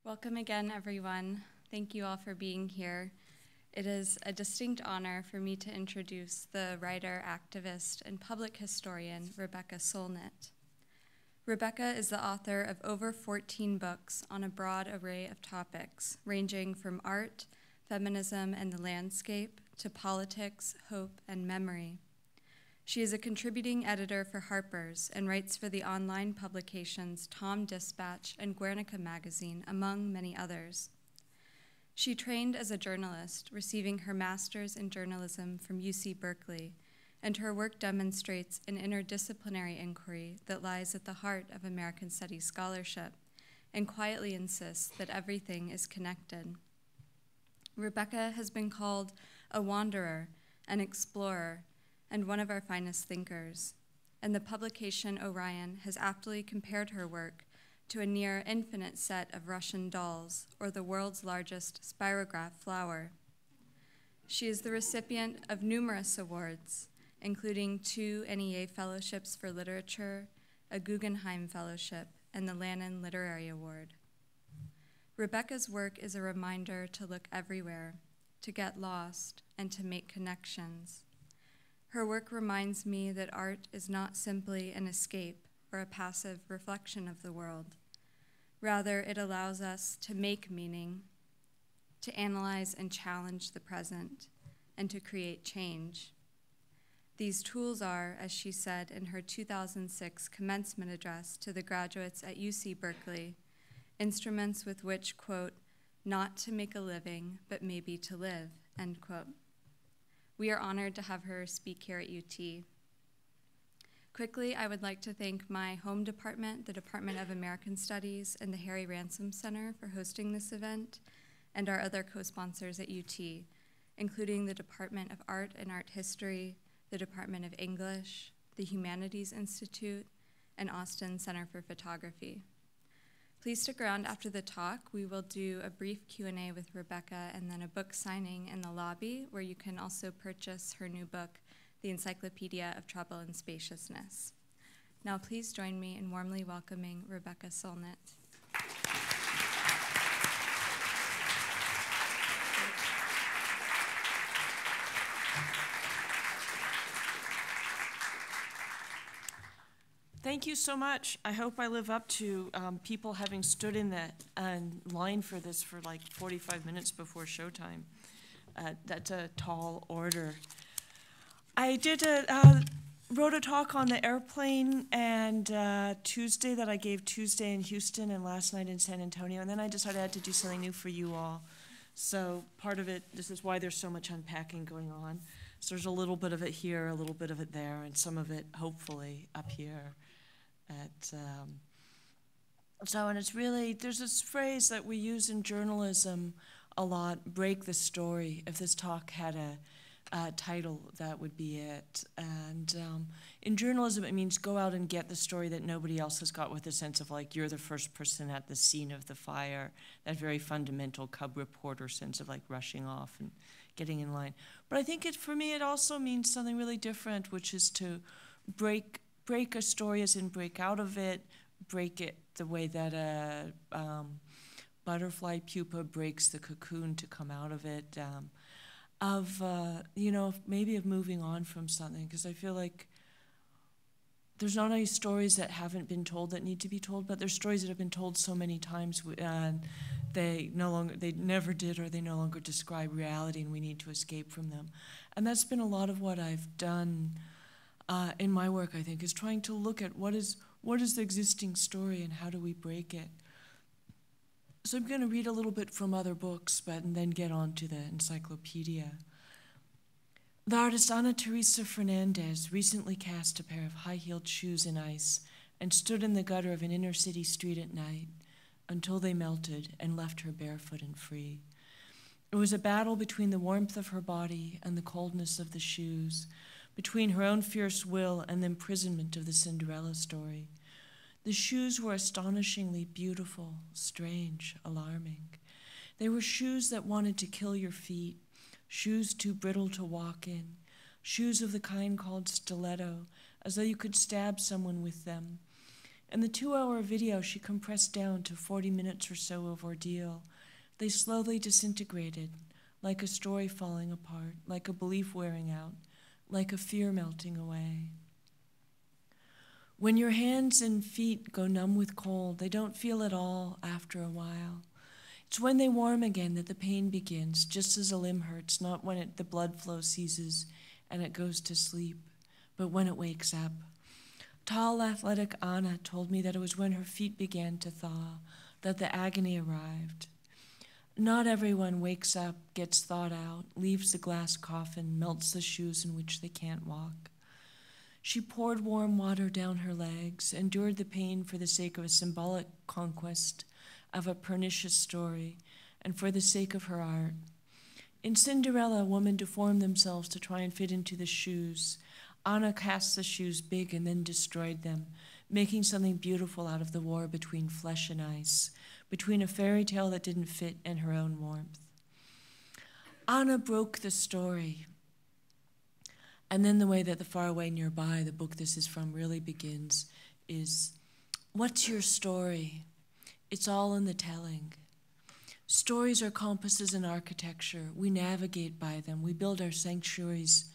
Welcome again, everyone. Thank you all for being here. It is a distinct honor for me to introduce the writer, activist, and public historian, Rebecca Solnit. Rebecca is the author of over 14 books on a broad array of topics, ranging from art, feminism and the landscape, to politics, hope, and memory. She is a contributing editor for Harper's and writes for the online publications Tom Dispatch and Guernica magazine, among many others. She trained as a journalist, receiving her master's in journalism from UC Berkeley, and her work demonstrates an interdisciplinary inquiry that lies at the heart of American Studies scholarship and quietly insists that everything is connected. Rebecca has been called a wanderer, an explorer, and one of our finest thinkers, and the publication Orion has aptly compared her work to a near infinite set of Russian dolls or the world's largest spirograph flower. She is the recipient of numerous awards, including 2 NEA Fellowships for Literature, a Guggenheim Fellowship, and the Lannan Literary Award. Rebecca's work is a reminder to look everywhere, to get lost, and to make connections. Her work reminds me that art is not simply an escape or a passive reflection of the world. Rather, it allows us to make meaning, to analyze and challenge the present, and to create change. These tools are, as she said in her 2006 commencement address to the graduates at UC Berkeley, instruments with which, quote, not to make a living, but maybe to live, end quote. We are honored to have her speak here at UT. Quickly, I would like to thank my home department, the Department of American Studies, and the Harry Ransom Center for hosting this event, and our other co-sponsors at UT, including the Department of Art and Art History, the Department of English, the Humanities Institute, and Austin Center for Photography. Please stick around after the talk. We will do a brief Q&A with Rebecca and then a book signing in the lobby where you can also purchase her new book, The Encyclopedia of Trouble and Spaciousness. Now please join me in warmly welcoming Rebecca Solnit. Thank you so much. I hope I live up to people having stood in the line for this for like 45 minutes before showtime. That's a tall order. I wrote a talk on the airplane and Tuesday that I gave Tuesday in Houston and last night in San Antonio, and then I decided I had to do something new for you all. So part of it, this is why there's so much unpacking going on. So there's a little bit of it here, a little bit of it there, and some of it hopefully up here. And it's really, there's this phrase that we use in journalism a lot, break the story. If this talk had a title, that would be it. And in journalism, it means go out and get the story that nobody else has got, with a sense of like you're the first person at the scene of the fire, that very fundamental cub reporter sense of like rushing off and getting in line. But I think for me, it also means something really different, which is to break a story as in break out of it, break it the way that a butterfly pupa breaks the cocoon to come out of it, maybe of moving on from something, because I feel like there's not only stories that haven't been told that need to be told, but there's stories that have been told so many times and they never did, or they no longer describe reality, and we need to escape from them. And that's been a lot of what I've done in my work, I think, is trying to look at what is the existing story and how do we break it. So I'm going to read a little bit from other books, and then get on to the encyclopedia. The artist Ana Teresa Fernandez recently cast a pair of high-heeled shoes in ice and stood in the gutter of an inner-city street at night until they melted and left her barefoot and free. It was a battle between the warmth of her body and the coldness of the shoes, between her own fierce will and the imprisonment of the Cinderella story. The shoes were astonishingly beautiful, strange, alarming. They were shoes that wanted to kill your feet, shoes too brittle to walk in, shoes of the kind called stiletto, as though you could stab someone with them. And the 2-hour video she compressed down to 40 minutes or so of ordeal. They slowly disintegrated, like a story falling apart, like a belief wearing out, like a fear melting away. When your hands and feet go numb with cold, they don't feel at all after a while. It's when they warm again that the pain begins, just as a limb hurts, not when the blood flow ceases and it goes to sleep, but when it wakes up. Tall, athletic Anna told me that it was when her feet began to thaw, that the agony arrived. Not everyone wakes up, gets thawed out, leaves the glass coffin, melts the shoes in which they can't walk. She poured warm water down her legs, endured the pain for the sake of a symbolic conquest of a pernicious story, and for the sake of her art. In Cinderella, women deformed themselves to try and fit into the shoes. Anna cast the shoes big and then destroyed them, making something beautiful out of the war between flesh and ice, between a fairy tale that didn't fit and her own warmth. Anna broke the story. And then the way that the Far Away Nearby, the book this is from, really begins is, what's your story? It's all in the telling. Stories are compasses in architecture. We navigate by them. We build our sanctuaries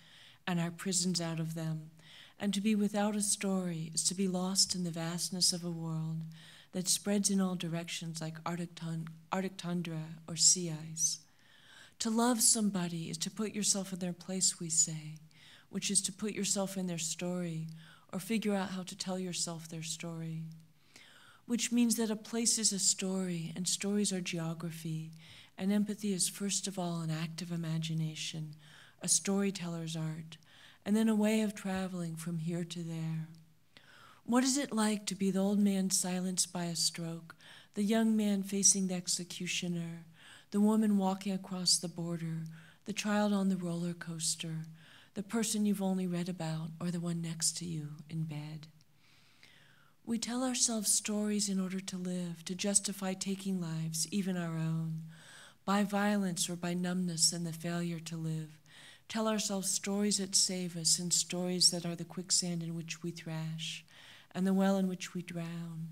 and our prisons out of them. And to be without a story is to be lost in the vastness of a world that spreads in all directions like Arctic tundra or sea ice. To love somebody is to put yourself in their place, we say, which is to put yourself in their story or figure out how to tell yourself their story. Which means that a place is a story, and stories are geography, and empathy is first of all an act of imagination, a storyteller's art, and then a way of traveling from here to there. What is it like to be the old man silenced by a stroke, the young man facing the executioner, the woman walking across the border, the child on the roller coaster, the person you've only read about, or the one next to you in bed? We tell ourselves stories in order to live, to justify taking lives, even our own, by violence or by numbness and the failure to live. Tell ourselves stories that save us and stories that are the quicksand in which we thrash and the well in which we drown.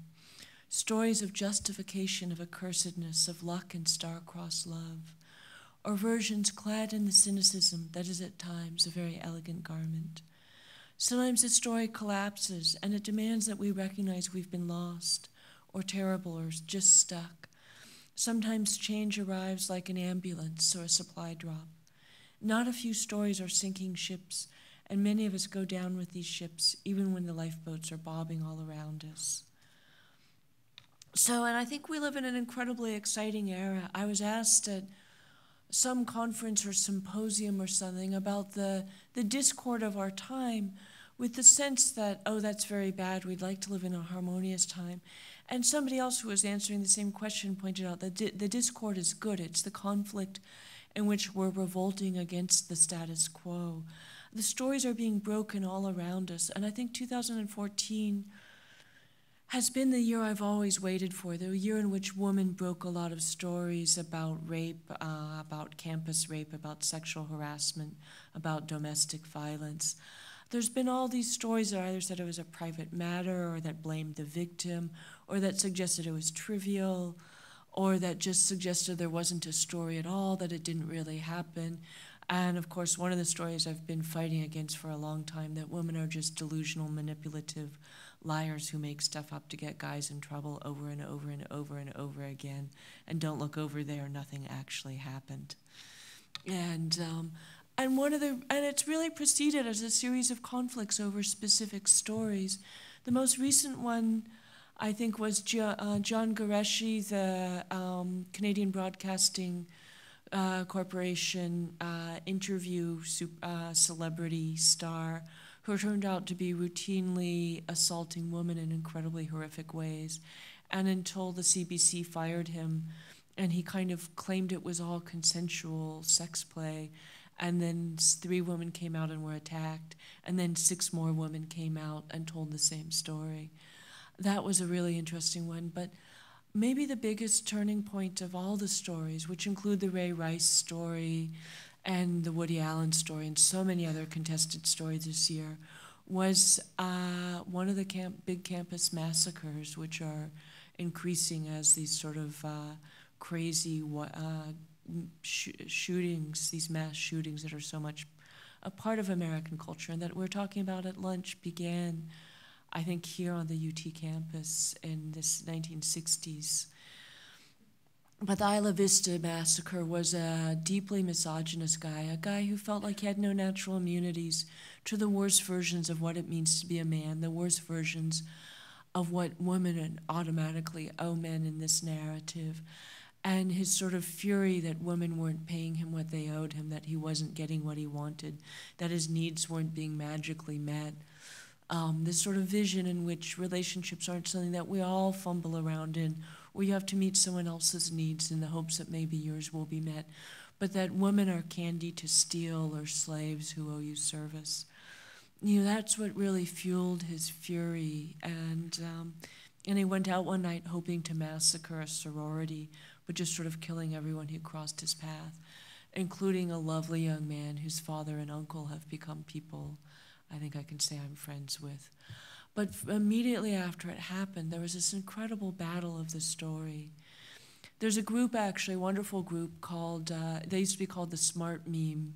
Stories of justification, of accursedness, of luck and star-crossed love, or versions clad in the cynicism that is at times a very elegant garment. Sometimes the story collapses, and it demands that we recognize we've been lost, or terrible, or just stuck. Sometimes change arrives like an ambulance or a supply drop. Not a few stories are sinking ships, and many of us go down with these ships, even when the lifeboats are bobbing all around us. And I think we live in an incredibly exciting era. I was asked at some conference or symposium or something about the discord of our time, with the sense that, oh, that's very bad, we'd like to live in a harmonious time. And somebody else who was answering the same question pointed out that the discord is good. It's the conflict in which we're revolting against the status quo. The stories are being broken all around us, and I think 2014 has been the year I've always waited for, the year in which women broke a lot of stories about rape, about campus rape, about sexual harassment, about domestic violence. There's been all these stories that either said it was a private matter, or that blamed the victim, or that suggested it was trivial, or that just suggested there wasn't a story at all, that it didn't really happen. And of course, one of the stories I've been fighting against for a long time, that women are just delusional, manipulative liars who make stuff up to get guys in trouble over and over and over and over again, and don't look over there, nothing actually happened. And it's really proceeded as a series of conflicts over specific stories. The most recent one, I think, was John Goreshi, the Canadian Broadcasting Corporation interview celebrity star, who turned out to be routinely assaulting women in incredibly horrific ways. And until the CBC fired him, and he kind of claimed it was all consensual sex play, and then 3 women came out and were attacked, and then 6 more women came out and told the same story. That was a really interesting one, but maybe the biggest turning point of all the stories, which include the Ray Rice story and the Woody Allen story and so many other contested stories this year, was one of the big campus massacres, which are increasing as these sort of crazy shootings, these mass shootings that are so much a part of American culture and that we're talking about at lunch began, I think, here on the UT campus in the 1960s. But the Isla Vista massacre was a deeply misogynist guy, a guy who felt like he had no natural immunities to the worst versions of what it means to be a man, the worst versions of what women automatically owe men in this narrative, and his sort of fury that women weren't paying him what they owed him, that he wasn't getting what he wanted, that his needs weren't being magically met. This sort of vision in which relationships aren't something that we all fumble around in, where you have to meet someone else's needs in the hopes that maybe yours will be met, but that women are candy to steal or slaves who owe you service. You know, that's what really fueled his fury, and he went out one night hoping to massacre a sorority, but just sort of killing everyone who crossed his path, including a lovely young man whose father and uncle have become people I think I can say I'm friends with. But immediately after it happened, there was this incredible battle of the story. There's a group, actually, a wonderful group called, they used to be called the Smart Meme.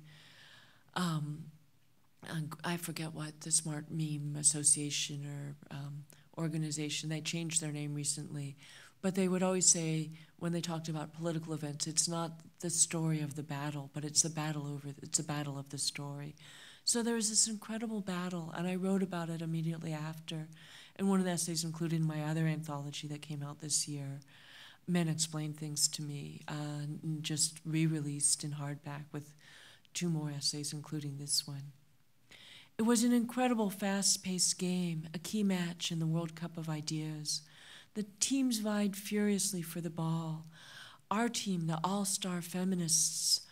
I forget what, the Smart Meme Association or organization. They changed their name recently. But they would always say, when they talked about political events, it's not the story of the battle, but it's the battle of the story. So there was this incredible battle, and I wrote about it immediately after. And one of the essays included in my other anthology that came out this year, Men Explain Things to Me, just re-released in hardback with 2 more essays, including this one. It was an incredible fast-paced game, a key match in the World Cup of Ideas. The teams vied furiously for the ball. Our team, the all-star feminists,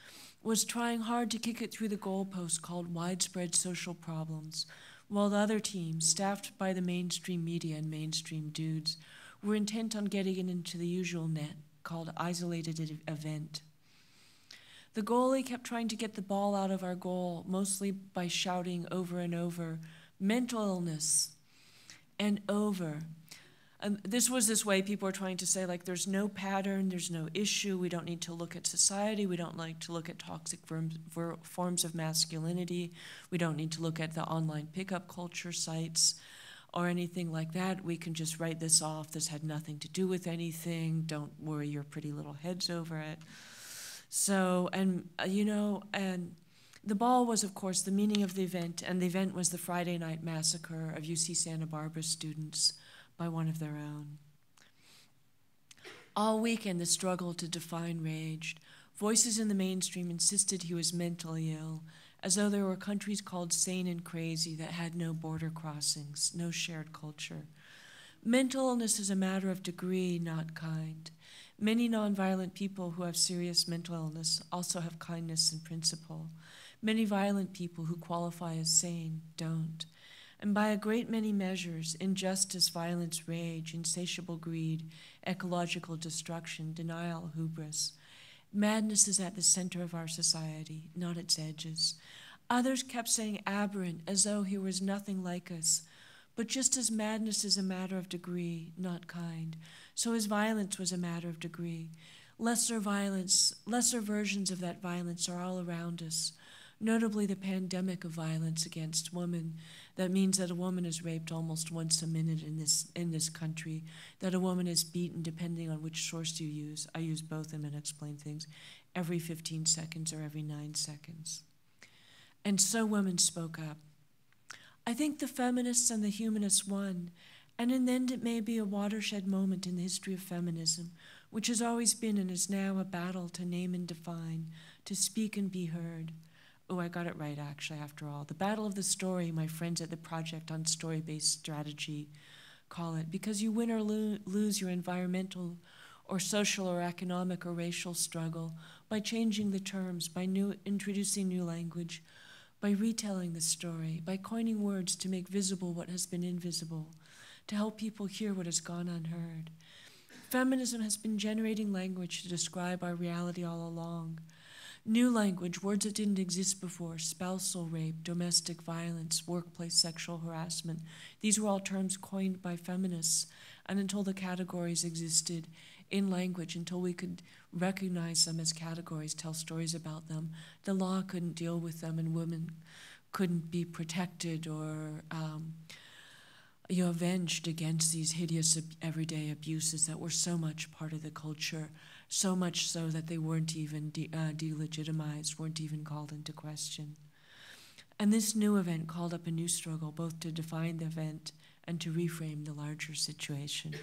was trying hard to kick it through the goalpost called widespread social problems, while the other team, staffed by the mainstream media and mainstream dudes, were intent on getting it into the usual net called isolated event. The goalie kept trying to get the ball out of our goal, mostly by shouting over and over, mental illness, and over. This was this way people were trying to say, like, there's no pattern, there's no issue, we don't need to look at society, we don't like to look at toxic forms of masculinity, we don't need to look at the online pickup culture sites or anything like that. We can just write this off. This had nothing to do with anything. Don't worry your pretty little heads over it. So, and the ball was, of course, the meaning of the event, and the event was the Friday night massacre of UC Santa Barbara students by one of their own. All weekend, the struggle to define raged. Voices in the mainstream insisted he was mentally ill, as though there were countries called sane and crazy that had no border crossings, no shared culture. Mental illness is a matter of degree, not kind. Many nonviolent people who have serious mental illness also have kindness in principle. Many violent people who qualify as sane don't. And by a great many measures, injustice, violence, rage, insatiable greed, ecological destruction, denial, hubris. Madness is at the center of our society, not its edges. Others kept saying aberrant, as though he was nothing like us. But just as madness is a matter of degree, not kind, so his violence was a matter of degree. Lesser violence, lesser versions of that violence are all around us, notably the pandemic of violence against women. That means that a woman is raped almost once a minute in this country, that a woman is beaten, depending on which source you use. I use both of them and explain things, every 15 seconds or every 9 seconds. And so women spoke up. I think the feminists and the humanists won, and in the end it may be a watershed moment in the history of feminism, which has always been and is now a battle to name and define, to speak and be heard. Oh, I got it right, actually, after all. The battle of the story, my friends at the Project on Story-Based Strategy call it, because you win or lose your environmental or social or economic or racial struggle by changing the terms, by introducing new language, by retelling the story, by coining words to make visible what has been invisible, to help people hear what has gone unheard. Feminism has been generating language to describe our reality all along. New language, words that didn't exist before: spousal rape, domestic violence, workplace sexual harassment. These were all terms coined by feminists, and until the categories existed in language, until we could recognize them as categories, tell stories about them, the law couldn't deal with them, and women couldn't be protected or avenged against these hideous everyday abuses that were so much part of the culture, so much so that they weren't even delegitimized, weren't even called into question. And this new event called up a new struggle, both to define the event and to reframe the larger situation.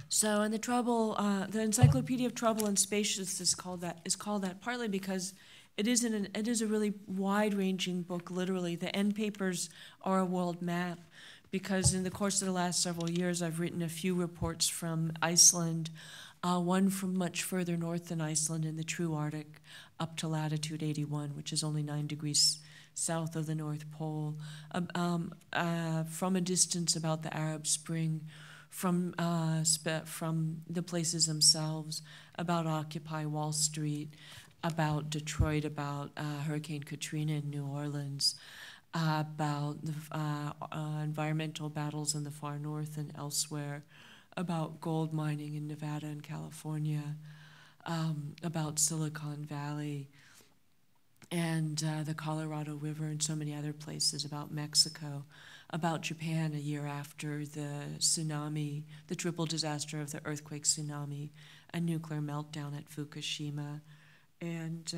So, in the Encyclopedia of Trouble and Spaciousness is called that partly because it is a really wide-ranging book. Literally, the end papers are a world map, because in the course of the last several years, I've written a few reports from Iceland, one from much further north than Iceland in the true Arctic, up to latitude 81, which is only 9 degrees south of the North Pole, from a distance about the Arab Spring, from the places themselves, about Occupy Wall Street, about Detroit, about Hurricane Katrina in New Orleans, about the environmental battles in the far north and elsewhere, about gold mining in Nevada and California, about Silicon Valley, and the Colorado River and so many other places, about Mexico, about Japan a year after the tsunami, the triple disaster of the earthquake, tsunami, and nuclear meltdown at Fukushima. And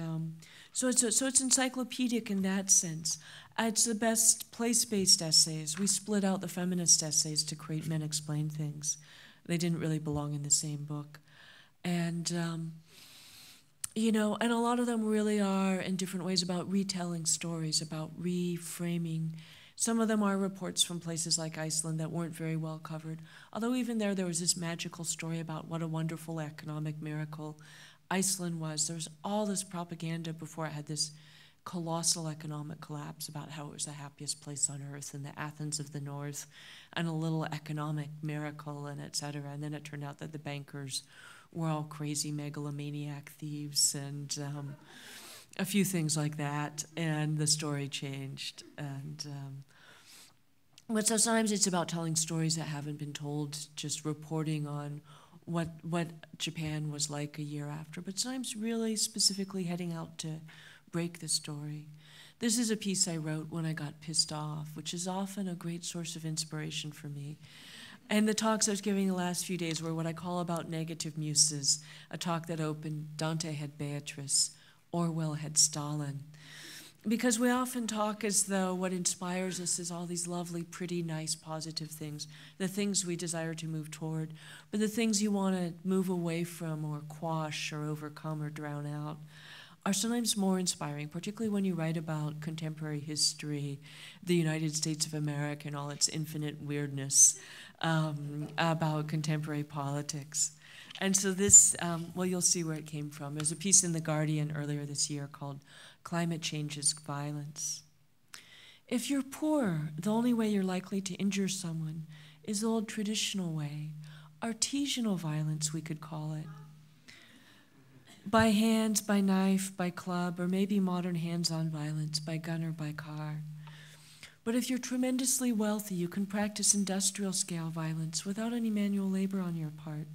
so it's encyclopedic in that sense. It's the best place-based essays. We split out the feminist essays to create Men Explain Things. They didn't really belong in the same book. And, and a lot of them really are in different ways about retelling stories, about reframing. Some of them are reports from places like Iceland that weren't very well covered. Although even there was this magical story about what a wonderful economic miracle Iceland was. There was all this propaganda before it had this colossal economic collapse about how it was the happiest place on earth and the Athens of the North and a little economic miracle and et cetera. And then it turned out that the bankers were all crazy megalomaniac thieves and a few things like that. And the story changed. But sometimes it's about telling stories that haven't been told, just reporting on what Japan was like a year after, but sometimes really specifically heading out to break the story. This is a piece I wrote when I got pissed off, which is often a great source of inspiration for me. And the talks I was giving the last few days were what I call about negative muses, a talk that opened Dante had Beatrice, Orwell had Stalin. Because we often talk as though what inspires us is all these lovely, pretty, nice, positive things, the things we desire to move toward, but the things you want to move away from or quash or overcome or drown out are sometimes more inspiring, particularly when you write about contemporary history, the United States of America and all its infinite weirdness, about contemporary politics. And so this, you'll see where it came from. There's a piece in The Guardian earlier this year called Climate Change is Violence. If you're poor, the only way you're likely to injure someone is the old traditional way, artisanal violence, we could call it. By hands, by knife, by club, or maybe modern hands-on violence, by gun or by car. But if you're tremendously wealthy, you can practice industrial-scale violence without any manual labor on your part.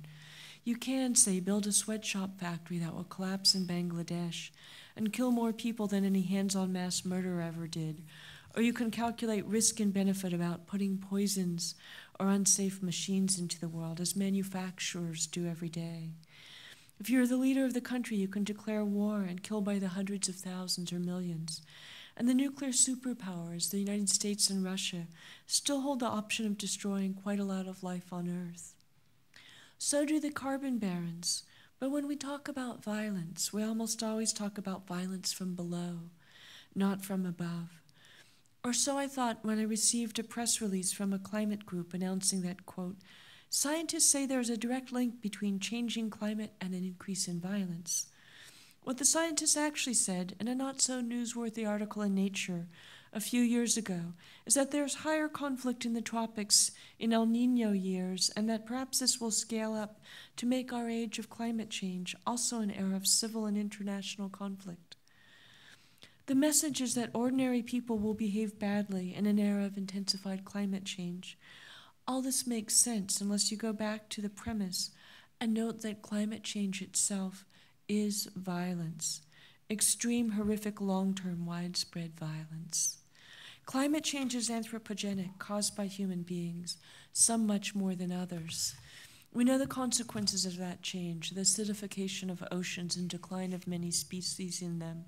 You can, say, build a sweatshop factory that will collapse in Bangladesh and kill more people than any hands-on mass murder ever did. Or you can calculate risk and benefit about putting poisons or unsafe machines into the world, as manufacturers do every day. If you're the leader of the country, you can declare war and kill by the hundreds of thousands or millions. And the nuclear superpowers, the United States and Russia, still hold the option of destroying quite a lot of life on Earth. So do the carbon barons. But when we talk about violence, we almost always talk about violence from below, not from above. Or so I thought when I received a press release from a climate group announcing that, quote, scientists say there's a direct link between changing climate and an increase in violence. What the scientists actually said in a not-so-newsworthy article in Nature a few years ago is that there's higher conflict in the tropics in El Nino years, and that perhaps this will scale up to make our age of climate change also an era of civil and international conflict. The message is that ordinary people will behave badly in an era of intensified climate change. All this makes sense unless you go back to the premise and note that climate change itself is violence, extreme, horrific, long-term, widespread violence. Climate change is anthropogenic, caused by human beings, some much more than others. We know the consequences of that change, the acidification of oceans and decline of many species in them,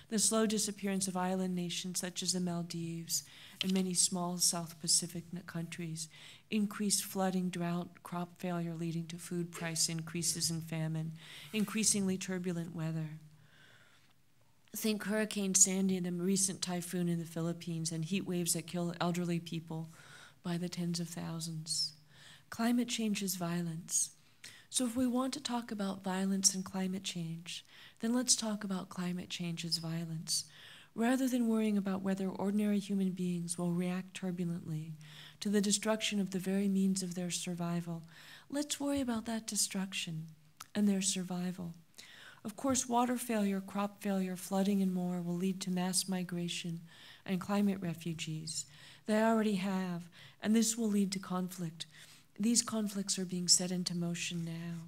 the slow disappearance of island nations such as the Maldives and many small South Pacific countries, increased flooding, drought, crop failure leading to food price increases and famine, increasingly turbulent weather. Think Hurricane Sandy and a recent typhoon in the Philippines and heat waves that kill elderly people by the tens of thousands. Climate change is violence. So if we want to talk about violence and climate change, then let's talk about climate change as violence. Rather than worrying about whether ordinary human beings will react turbulently to the destruction of the very means of their survival, let's worry about that destruction and their survival. Of course, water failure, crop failure, flooding, and more will lead to mass migration and climate refugees. They already have, and this will lead to conflict. These conflicts are being set into motion now.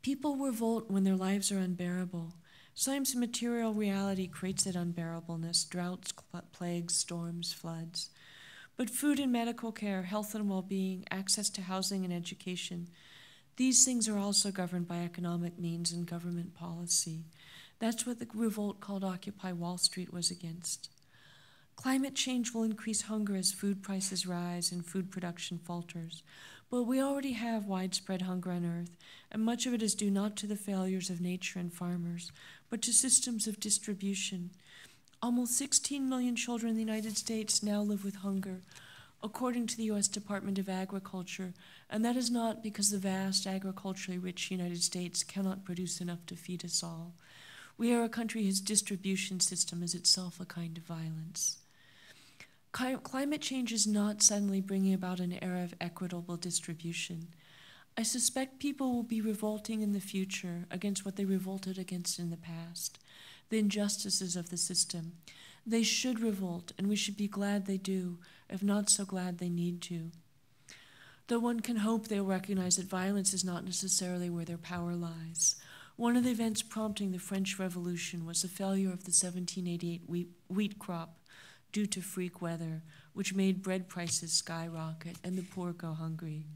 People revolt when their lives are unbearable. Sometimes material reality creates that unbearableness, droughts, plagues, storms, floods. But food and medical care, health and well-being, access to housing and education, these things are also governed by economic means and government policy. That's what the revolt called Occupy Wall Street was against. Climate change will increase hunger as food prices rise and food production falters. But we already have widespread hunger on Earth, and much of it is due not to the failures of nature and farmers, but to systems of distribution. Almost 16 million children in the United States now live with hunger, according to the U.S. Department of Agriculture, and that is not because the vast agriculturally rich United States cannot produce enough to feed us all. We are a country whose distribution system is itself a kind of violence. Climate change is not suddenly bringing about an era of equitable distribution. I suspect people will be revolting in the future against what they revolted against in the past, the injustices of the system. They should revolt, and we should be glad they do, if not so glad they need to. Though one can hope they'll recognize that violence is not necessarily where their power lies. One of the events prompting the French Revolution was the failure of the 1788 wheat crop due to freak weather, which made bread prices skyrocket and the poor go hungry.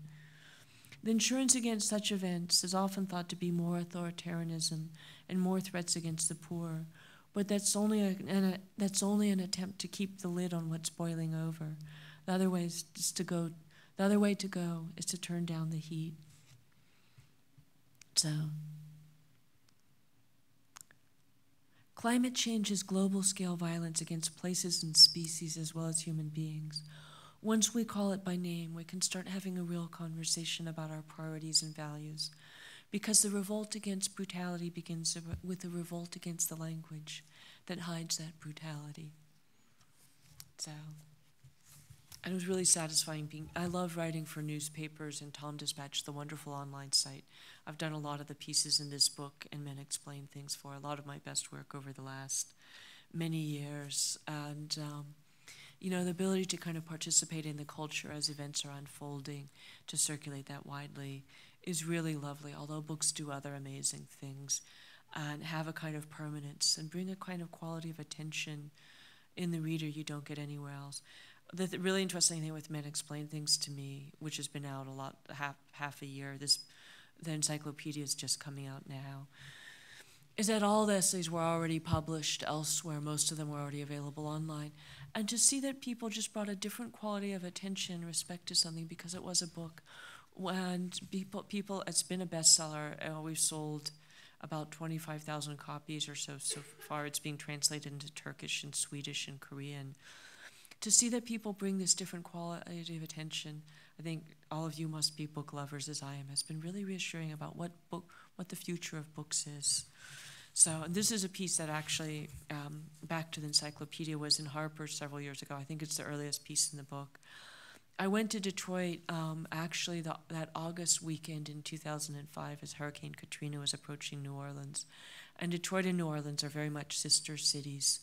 The insurance against such events is often thought to be more authoritarianism and more threats against the poor, but that's only an attempt to keep the lid on what's boiling over. The other way to go is to turn down the heat. So, climate change is global-scale violence against places and species as well as human beings. Once we call it by name, we can start having a real conversation about our priorities and values, because the revolt against brutality begins with the revolt against the language that hides that brutality. So, and it was really satisfying I love writing for newspapers and Tom Dispatch, the wonderful online site. I've done a lot of the pieces in this book and Men Explain Things for, a lot of my best work over the last many years. And, the ability to kind of participate in the culture as events are unfolding, to circulate that widely, is really lovely, although books do other amazing things and have a kind of permanence and bring a kind of quality of attention in the reader you don't get anywhere else. The really interesting thing with Men Explain Things to me, which has been out half a year, the encyclopedia is just coming out now, is that all the essays were already published elsewhere. Most of them were already available online. And to see that people just brought a different quality of attention and respect to something because it was a book. And people, it's been a bestseller. We've sold about 25,000 copies or so far. It's being translated into Turkish and Swedish and Korean. To see that people bring this different quality of attention, I think all of you must be book lovers as I am, has been really reassuring about what the future of books is. So, and this is a piece that actually, back to the encyclopedia, was in Harper's several years ago. I think it's the earliest piece in the book. I went to Detroit actually that August weekend in 2005 as Hurricane Katrina was approaching New Orleans. And Detroit and New Orleans are very much sister cities.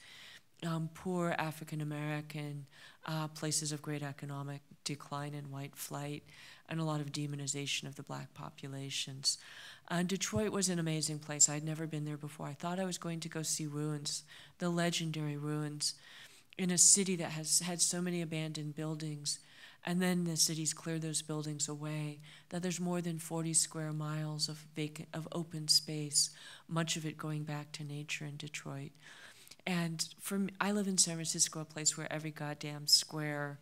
Poor African-American places of great economic decline and white flight, and a lot of demonization of the black populations. Detroit was an amazing place. I'd never been there before. I thought I was going to go see ruins, the legendary ruins, in a city that has had so many abandoned buildings. And then the city's cleared those buildings away, that there's more than 40 square miles of open space, much of it going back to nature in Detroit. And I live in San Francisco, a place where every goddamn square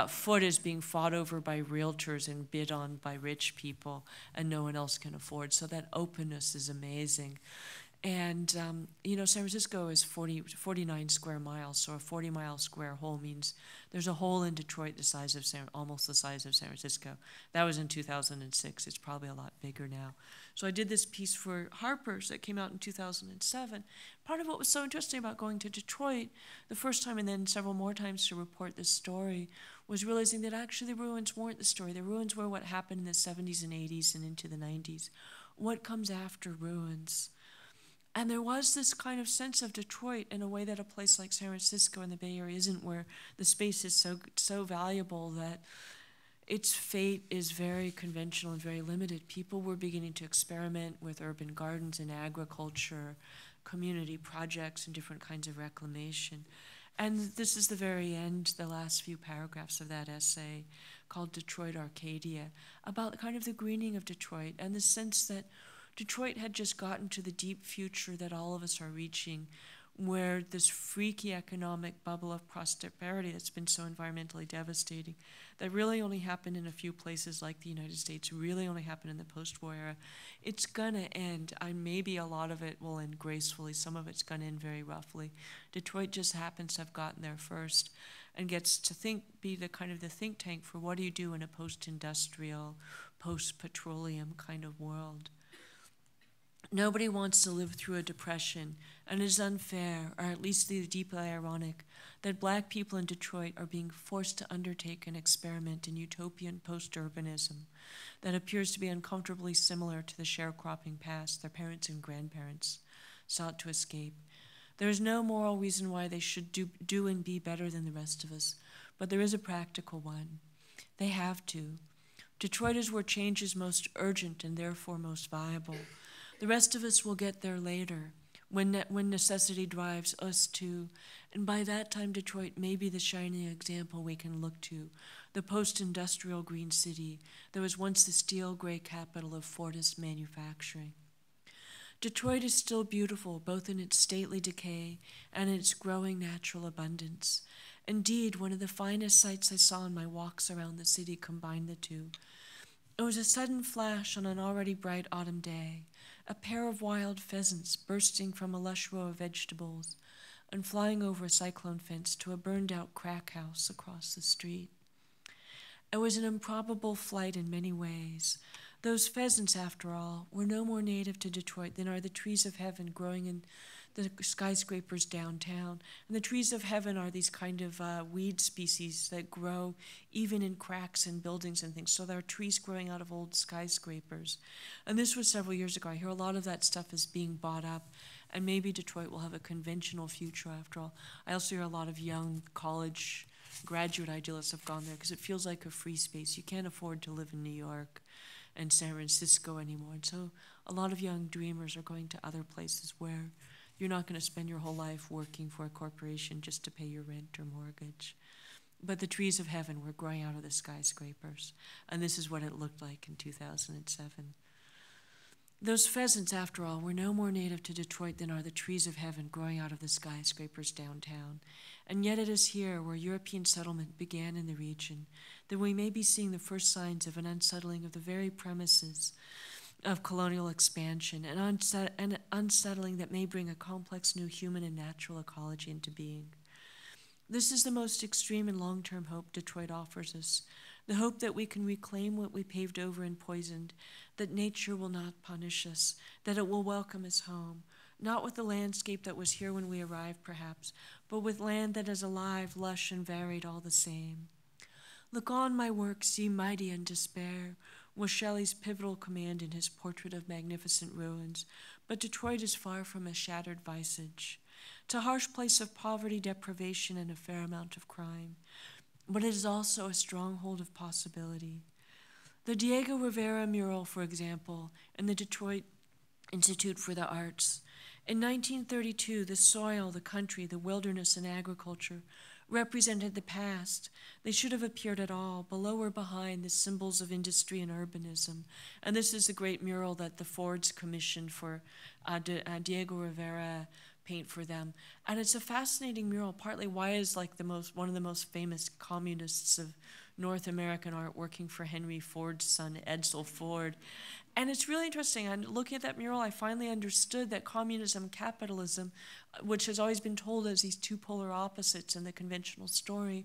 foot is being fought over by realtors and bid on by rich people, and no one else can afford. So that openness is amazing. And, San Francisco is 49 square miles, so a 40-mile square hole means there's a hole in Detroit almost the size of San Francisco. That was in 2006. It's probably a lot bigger now. So I did this piece for Harper's that came out in 2007. Part of what was so interesting about going to Detroit the first time and then several more times to report this story was realizing that actually the ruins weren't the story. The ruins were what happened in the 70s and 80s and into the 90s. What comes after ruins? And there was this kind of sense of Detroit in a way that a place like San Francisco and the Bay Area isn't, where the space is so valuable that its fate is very conventional and very limited. People were beginning to experiment with urban gardens and agriculture, community projects, and different kinds of reclamation. And this is the very end, the last few paragraphs of that essay called Detroit Arcadia, about kind of the greening of Detroit and the sense that Detroit had just gotten to the deep future that all of us are reaching, where this freaky economic bubble of prosperity that's been so environmentally devastating, that really only happened in a few places like the United States, really only happened in the post-war era, it's gonna end. Maybe a lot of it will end gracefully, some of it's gonna end very roughly. Detroit just happens to have gotten there first and gets to be the kind of the think tank for what do you do in a post-industrial, post-petroleum kind of world. Nobody wants to live through a depression, and it is unfair, or at least deeply ironic, that black people in Detroit are being forced to undertake an experiment in utopian post-urbanism that appears to be uncomfortably similar to the sharecropping past their parents and grandparents sought to escape. There is no moral reason why they should do and be better than the rest of us, but there is a practical one. They have to. Detroit is where change is most urgent and therefore most viable. The rest of us will get there later, when necessity drives us to, and by that time Detroit may be the shining example we can look to, the post-industrial green city that was once the steel-gray capital of Fordist manufacturing. Detroit is still beautiful, both in its stately decay and in its growing natural abundance. Indeed, one of the finest sights I saw in my walks around the city combined the two. It was a sudden flash on an already bright autumn day, a pair of wild pheasants bursting from a lush row of vegetables and flying over a cyclone fence to a burned-out crack house across the street. It was an improbable flight in many ways. Those pheasants, after all, were no more native to Detroit than are the trees of heaven growing in the skyscrapers downtown. And the trees of heaven are these kind of weed species that grow even in cracks in buildings and things. So there are trees growing out of old skyscrapers. And this was several years ago. I hear a lot of that stuff is being bought up, and maybe Detroit will have a conventional future after all. I also hear a lot of young college graduate idealists have gone there because it feels like a free space. You can't afford to live in New York and San Francisco anymore. And so a lot of young dreamers are going to other places where you're not going to spend your whole life working for a corporation just to pay your rent or mortgage. But the trees of heaven were growing out of the skyscrapers, and this is what it looked like in 2007. Those pheasants, after all, were no more native to Detroit than are the trees of heaven growing out of the skyscrapers downtown. And yet it is here, where European settlement began in the region, that we may be seeing the first signs of an unsettling of the very premises of colonial expansion, an unsettling that may bring a complex new human and natural ecology into being. This is the most extreme and long-term hope Detroit offers us, the hope that we can reclaim what we paved over and poisoned, that nature will not punish us, that it will welcome us home, not with the landscape that was here when we arrived, perhaps, but with land that is alive, lush, and varied all the same. Look on, my works, ye mighty in despair, was Shelley's pivotal command in his portrait of magnificent ruins, but Detroit is far from a shattered visage. It's a harsh place of poverty, deprivation, and a fair amount of crime, but it is also a stronghold of possibility. The Diego Rivera mural, for example, in the Detroit Institute for the Arts. In 1932, the soil, the country, the wilderness, and agriculture represented the past. They should have appeared at all, below or behind the symbols of industry and urbanism. And this is the great mural that the Fords commissioned for Diego Rivera paint for them. And it's a fascinating mural, partly why is like one of the most famous communists of North American art working for Henry Ford's son, Edsel Ford. And it's really interesting. And looking at that mural, I finally understood that communism, capitalism, which has always been told as these two polar opposites in the conventional story,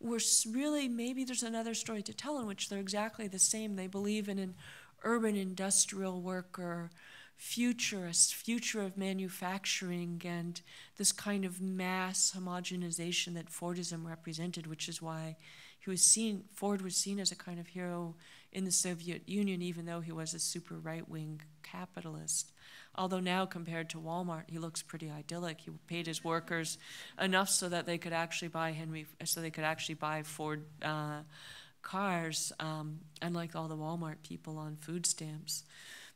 were really, maybe there's another story to tell in which they're exactly the same. They believe in an urban industrial worker, futurist, future of manufacturing, and this kind of mass homogenization that Fordism represented, which is why Ford was seen as a kind of hero in the Soviet Union, even though he was a super right-wing capitalist. Although now, compared to Walmart, he looks pretty idyllic. He paid his workers enough so that they could actually buy Ford cars, unlike all the Walmart people on food stamps.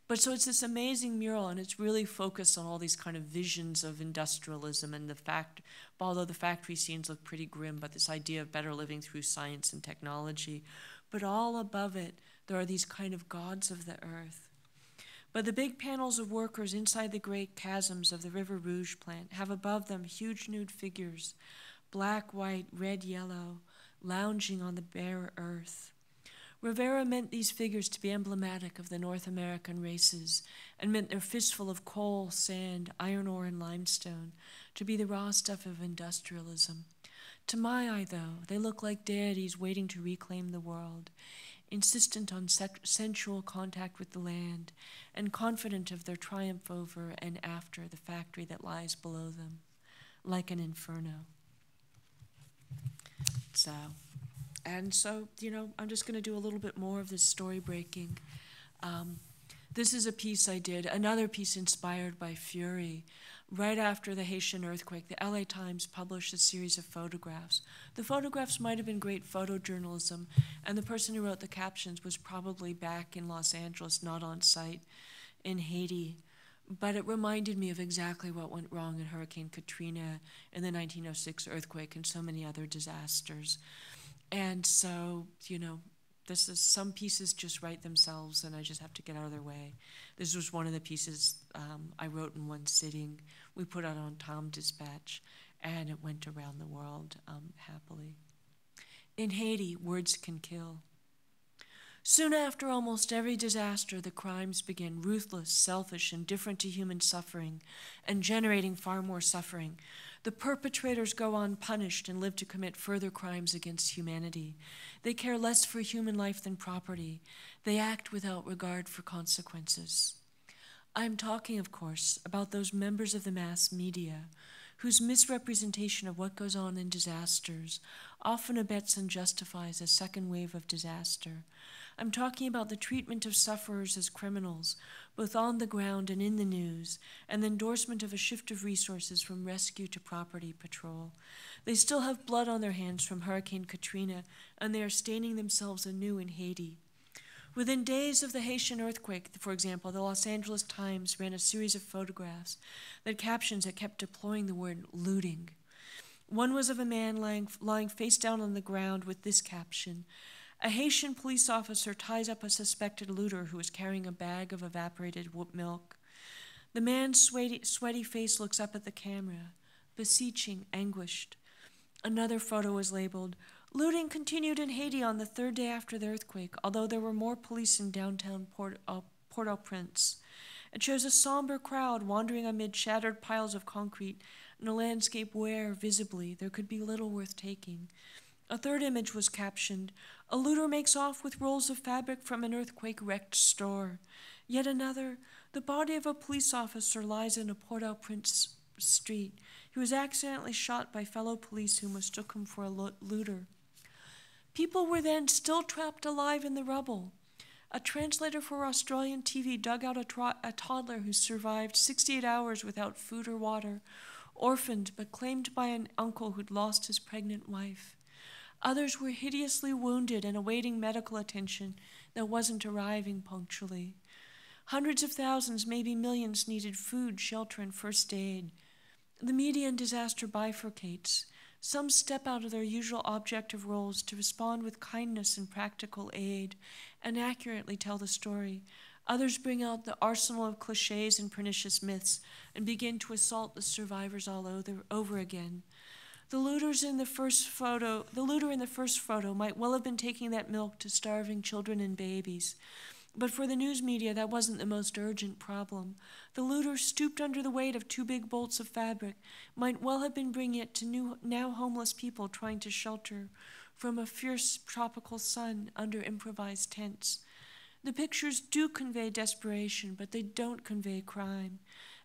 But so it's this amazing mural, and it's really focused on all these kind of visions of industrialism and although the factory scenes look pretty grim, but this idea of better living through science and technology. But all above it, there are these kind of gods of the earth. But the big panels of workers inside the great chasms of the River Rouge plant have above them huge nude figures, black, white, red, yellow, lounging on the bare earth. Rivera meant these figures to be emblematic of the North American races and meant their fistful of coal, sand, iron ore, and limestone to be the raw stuff of industrialism. To my eye, though, they look like deities waiting to reclaim the world, insistent on sensual contact with the land and confident of their triumph over and after the factory that lies below them, like an inferno. So, I'm just going to do a little bit more of this story breaking. This is a piece I did, another piece inspired by Fury. Right after the Haitian earthquake, the LA Times published a series of photographs. The photographs might have been great photojournalism, and the person who wrote the captions was probably back in Los Angeles, not on site in Haiti. But it reminded me of exactly what went wrong in Hurricane Katrina and the 1906 earthquake and so many other disasters. And so, some pieces just write themselves, and I just have to get out of their way. This was one of the pieces I wrote in one sitting. We put out on Tom Dispatch, and it went around the world happily. In Haiti, words can kill. Soon after almost every disaster, the crimes begin, ruthless, selfish, indifferent to human suffering, and generating far more suffering. The perpetrators go unpunished and live to commit further crimes against humanity. They care less for human life than property. They act without regard for consequences. I'm talking, of course, about those members of the mass media whose misrepresentation of what goes on in disasters often abets and justifies a second wave of disaster. I'm talking about the treatment of sufferers as criminals, both on the ground and in the news, and the endorsement of a shift of resources from rescue to property patrol. They still have blood on their hands from Hurricane Katrina, and they are staining themselves anew in Haiti. Within days of the Haitian earthquake, for example, the Los Angeles Times ran a series of photographs that kept deploying the word looting. One was of a man lying face down on the ground with this caption: "A Haitian police officer ties up a suspected looter who is carrying a bag of evaporated milk. The man's sweaty face looks up at the camera, beseeching, anguished." Another photo was labeled, "Looting continued in Haiti on the third day after the earthquake, although there were more police in downtown Port-au-Prince." It shows a somber crowd wandering amid shattered piles of concrete in a landscape where, visibly, there could be little worth taking. A third image was captioned, "A looter makes off with rolls of fabric from an earthquake-wrecked store." Yet another, "The body of a police officer lies in a Port-au-Prince street. He was accidentally shot by fellow police who mistook him for a looter." People were then still trapped alive in the rubble. A translator for Australian TV dug out a toddler who survived 68 hours without food or water, orphaned but claimed by an uncle who'd lost his pregnant wife. Others were hideously wounded and awaiting medical attention that wasn't arriving punctually. Hundreds of thousands, maybe millions, needed food, shelter, and first aid. The media in disaster bifurcates. Some step out of their usual objective roles to respond with kindness and practical aid and accurately tell the story. Others bring out the arsenal of cliches and pernicious myths and begin to assault the survivors all over again. The looter in the first photo might well have been taking that milk to starving children and babies. But for the news media, that wasn't the most urgent problem. The looter, stooped under the weight of 2 big bolts of fabric, might well have been bringing it to now homeless people trying to shelter from a fierce tropical sun under improvised tents. The pictures do convey desperation, but they don't convey crime,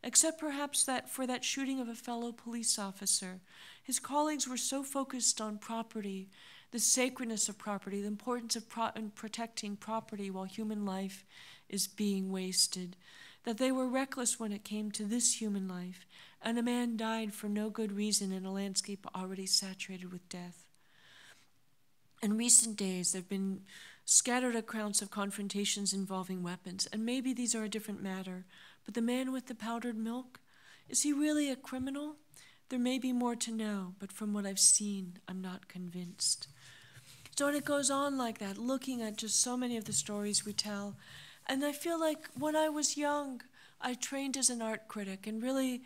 except perhaps that for that shooting of a fellow police officer. His colleagues were so focused on property, the sacredness of property, the importance of protecting property while human life is being wasted, that they were reckless when it came to this human life, and a man died for no good reason in a landscape already saturated with death. In recent days, there have been scattered accounts of confrontations involving weapons, and maybe these are a different matter, but the man with the powdered milk, is he really a criminal? There may be more to know, but from what I've seen, I'm not convinced. So when it goes on like that, looking at just so many of the stories we tell, and I feel like when I was young, I trained as an art critic, and really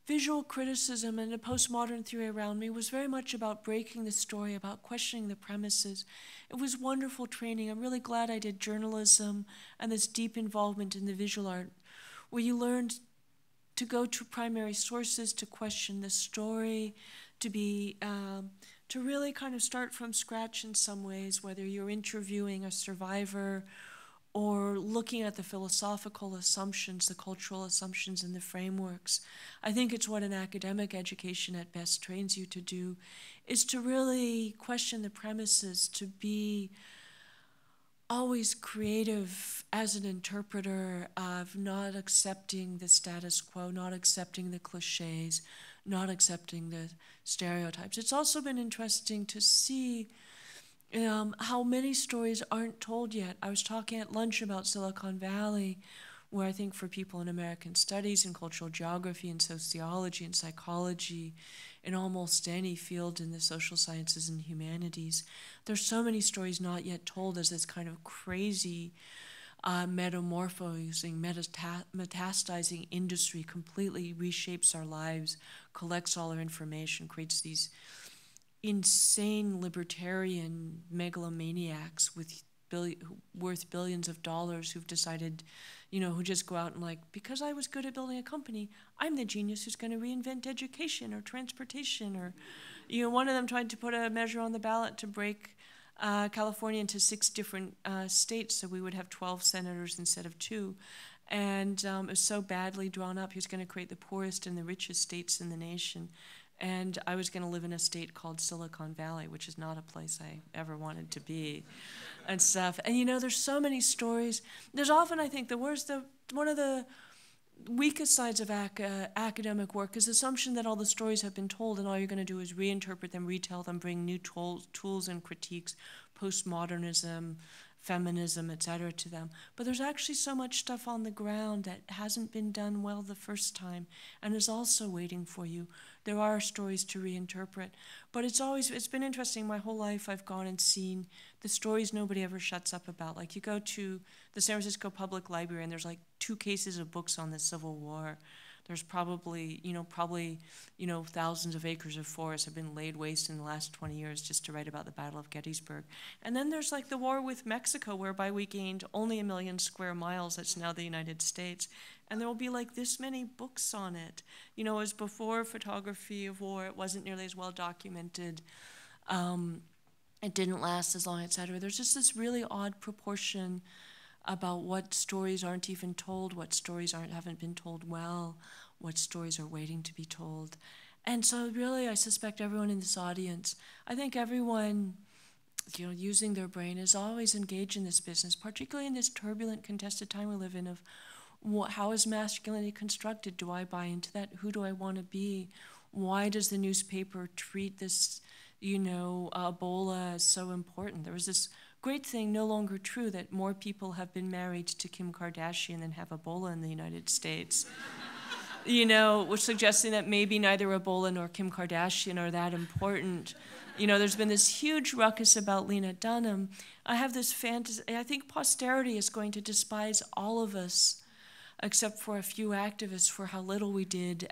visual criticism and the postmodern theory around me was very much about breaking the story, about questioning the premises. It was wonderful training. I'm really glad I did journalism and this deep involvement in the visual art, where you learned to go to primary sources, to question the story, to really kind of start from scratch in some ways, whether you're interviewing a survivor or looking at the philosophical assumptions, the cultural assumptions, and the frameworks. I think it's what an academic education at best trains you to do, is to really question the premises, to be always creative as an interpreter of not accepting the status quo, not accepting the cliches, not accepting the stereotypes. It's also been interesting to see how many stories aren't told yet. I was talking at lunch about Silicon Valley, where I think for people in American studies and cultural geography and sociology and psychology, in almost any field in the social sciences and humanities, there's so many stories not yet told as this kind of crazy metamorphosing, metastasizing industry completely reshapes our lives, collects all our information, creates these insane libertarian megalomaniacs worth billions of dollars who've decided, who just go out and because I was good at building a company, I'm the genius who's going to reinvent education or transportation, or, one of them tried to put a measure on the ballot to break California into 6 different states, so we would have 12 senators instead of 2. And it was so badly drawn up. He was going to create the poorest and the richest states in the nation. And I was going to live in a state called Silicon Valley, which is not a place I ever wanted to be, and stuff. And there's so many stories. There's often, I think, one of the weakest sides of academic work is the assumption that all the stories have been told, and all you're going to do is reinterpret them, retell them, bring new tools and critiques, postmodernism, feminism, etc. to them. But there's actually so much stuff on the ground that hasn't been done well the first time and is also waiting for you. There are stories to reinterpret. But it's been interesting. My whole life I've gone and seen the stories nobody ever shuts up about. You go to the San Francisco Public Library and there's 2 cases of books on the Civil War. There's probably thousands of acres of forest have been laid waste in the last 20 years just to write about the Battle of Gettysburg. And then there's the war with Mexico, whereby we gained only 1 million square miles. That's now the United States. And there will be this many books on it. It was before photography of war. It wasn't nearly as well documented. it didn't last as long, etc. There's just this really odd proportion about what stories aren't even told, what stories haven't been told well, what stories are waiting to be told. And so really, I suspect everyone in this audience, I think everyone, using their brain is always engaged in this business, particularly in this turbulent, contested time we live in of how is masculinity constructed? Do I buy into that? Who do I want to be? Why does the newspaper treat this, Ebola as so important? There was this great thing, no longer true, that more people have been married to Kim Kardashian than have Ebola in the United States. Which suggesting that maybe neither Ebola nor Kim Kardashian are that important. There's been this huge ruckus about Lena Dunham. I have this fantasy. I think posterity is going to despise all of us, except for a few activists, for how little we did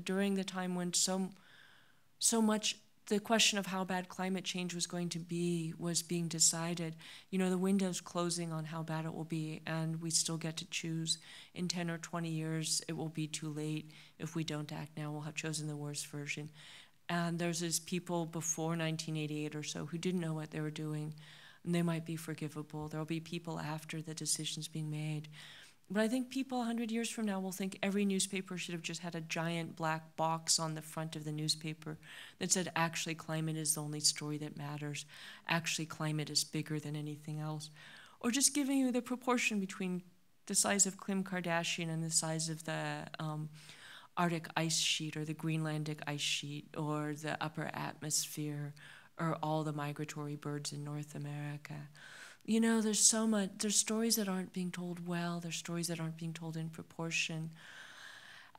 during the time when so much the question of how bad climate change was going to be was being decided. The window's closing on how bad it will be, and we still get to choose. In 10 or 20 years, it will be too late. If we don't act now, we'll have chosen the worst version. And there's these people before 1988 or so who didn't know what they were doing, and they might be forgivable. There'll be people after the decision's being made. But I think people 100 years from now will think every newspaper should have just had a giant black box on the front of the newspaper that said, actually, climate is the only story that matters. Actually, climate is bigger than anything else. Or just giving you the proportion between the size of Kim Kardashian and the size of the Arctic ice sheet or the Greenlandic ice sheet or the upper atmosphere or all the migratory birds in North America. There's so much, there's stories that aren't being told well, there's stories that aren't being told in proportion.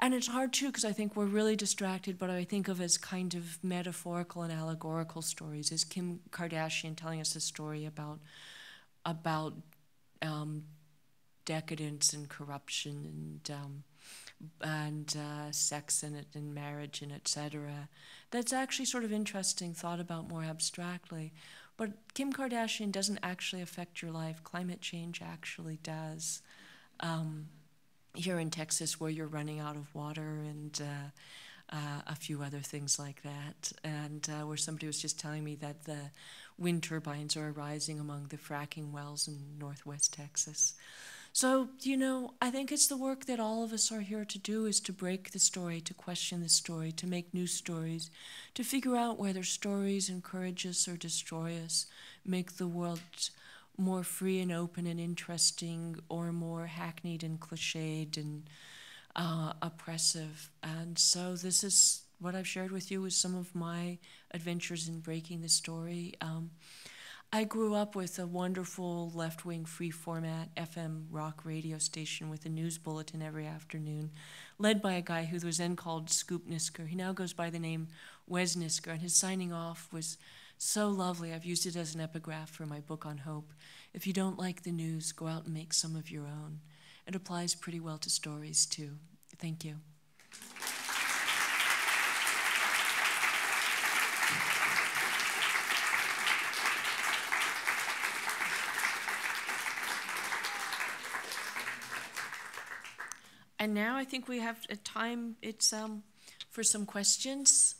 And it's hard too, because I think we're really distracted, but I think of as kind of metaphorical and allegorical stories. Is Kim Kardashian telling us a story about decadence and corruption and sex and marriage and etc. That's actually sort of interesting, thought about more abstractly. But Kim Kardashian doesn't actually affect your life. Climate change actually does. Here in Texas, where you're running out of water and a few other things like that, and where somebody was just telling me that the wind turbines are arising among the fracking wells in northwest Texas. So, I think it's the work that all of us are here to do, is to break the story, to question the story, to make new stories, to figure out whether stories encourage us or destroy us, make the world more free and open and interesting, or more hackneyed and cliched and oppressive. And so this is what I've shared with you with some of my adventures in breaking the story. I grew up with a wonderful left-wing free-format FM rock radio station with a news bulletin every afternoon, led by a guy who was then called Scoop Nisker. He now goes by the name Wes Nisker, and his signing off was so lovely. I've used it as an epigraph for my book on hope. If you don't like the news, go out and make some of your own. It applies pretty well to stories, too. Thank you. And now I think we have a time, it's for some questions.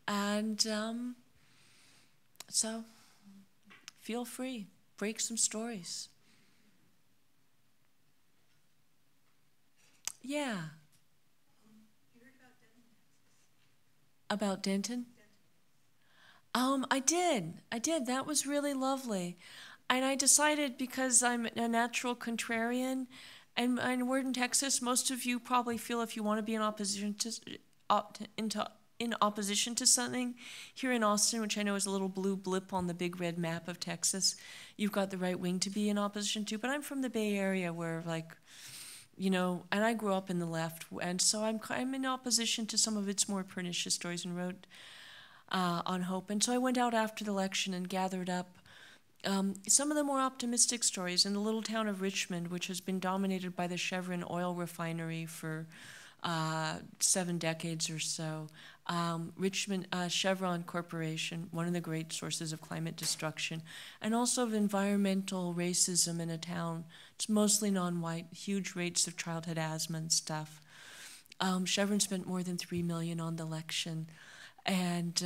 And so feel free, break some stories. Yeah. You heard about About Denton? Denton? I did. That was really lovely. And I decided, because I'm a natural contrarian, and we're in Texas, most of you probably feel if you want to be in opposition to something, here in Austin, which I know is a little blue blip on the big red map of Texas, you've got the right wing to be in opposition to. But I'm from the Bay Area, where and I grew up in the left, and so I'm in opposition to some of its more pernicious stories, and wrote on hope. And so I went out after the election and gathered up some of the more optimistic stories in the little town of Richmond, which has been dominated by the Chevron oil refinery for 7 decades or so. Richmond Chevron Corporation, one of the great sources of climate destruction, and also of environmental racism in a town. It's mostly non-white, huge rates of childhood asthma and stuff. Chevron spent more than $3 million on the election, and